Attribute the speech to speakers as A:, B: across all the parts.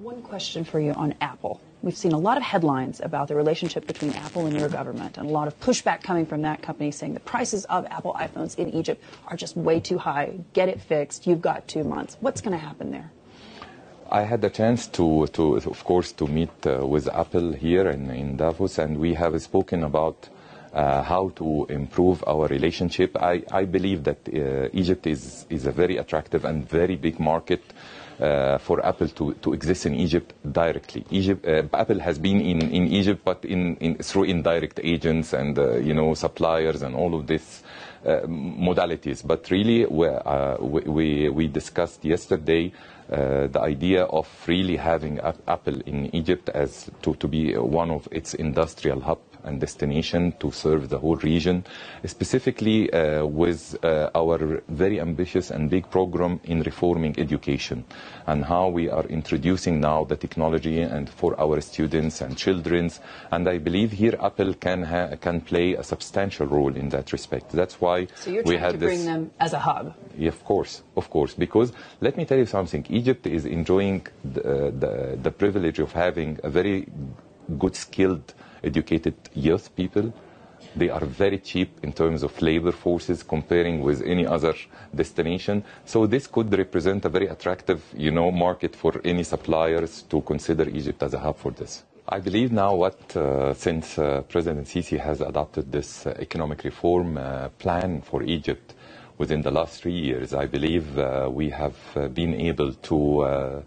A: One question for you on Apple. We've seen a lot of headlines about the relationship between Apple and your government, and a lot of pushback coming from that company saying the prices of Apple iPhones in Egypt are just way too high. Get it fixed. You've got 2 months. What's going to happen there?
B: I had the chance to of course, to meet with Apple here in Davos, and we have spoken about how to improve our relationship. I believe that Egypt is a very attractive and very big market for Apple to exist in Egypt directly. Apple has been in Egypt, but through indirect agents and suppliers and all of this modalities. But really, we discussed yesterday the idea of really having Apple in Egypt as to be one of its industrial hub and destination to serve the whole region, specifically with our very ambitious and big program in reforming education and how we are introducing now the technology and for our students and children's. And I believe here Apple can play a substantial role in that respect. That's why
A: so you're trying to bring them as a hub.
B: Yeah, of course, because let me tell you something. Egypt is enjoying the privilege of having a very good, skilled, educated youth people. They are very cheap in terms of labor forces comparing with any other destination. So this could represent a very attractive, market for any suppliers to consider Egypt as a hub for this. I believe now since President Sisi has adopted this economic reform plan for Egypt within the last 3 years, I believe we have been able to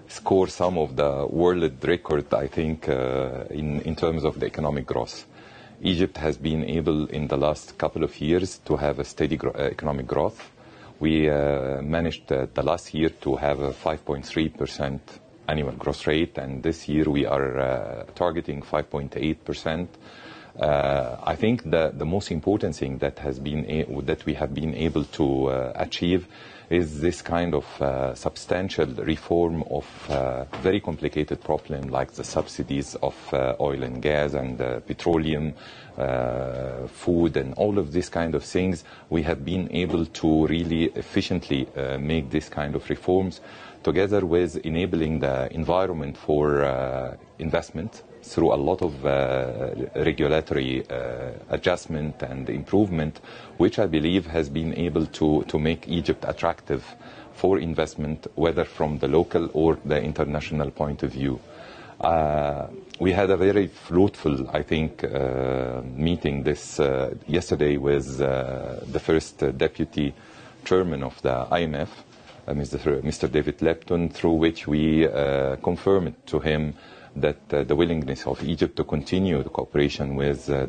B: score some of the world record, I think, in terms of the economic growth. Egypt has been able in the last couple of years to have a steady economic growth. We managed the last year to have a 5.3% annual growth rate, and this year we are targeting 5.8%. I think the most important thing that we have been able to achieve is this kind of substantial reform of very complicated problem like the subsidies of oil and gas and petroleum, food, and all of these kind of things. We have been able to really efficiently make this kind of reforms, together with enabling the environment for investment through a lot of regulatory adjustment and improvement, which I believe has been able to make Egypt attractive for investment, whether from the local or the international point of view. We had a very fruitful, I think, meeting yesterday with the first deputy chairman of the IMF, Mr. David Lepton, through which we confirmed to him that the willingness of Egypt to continue the cooperation with the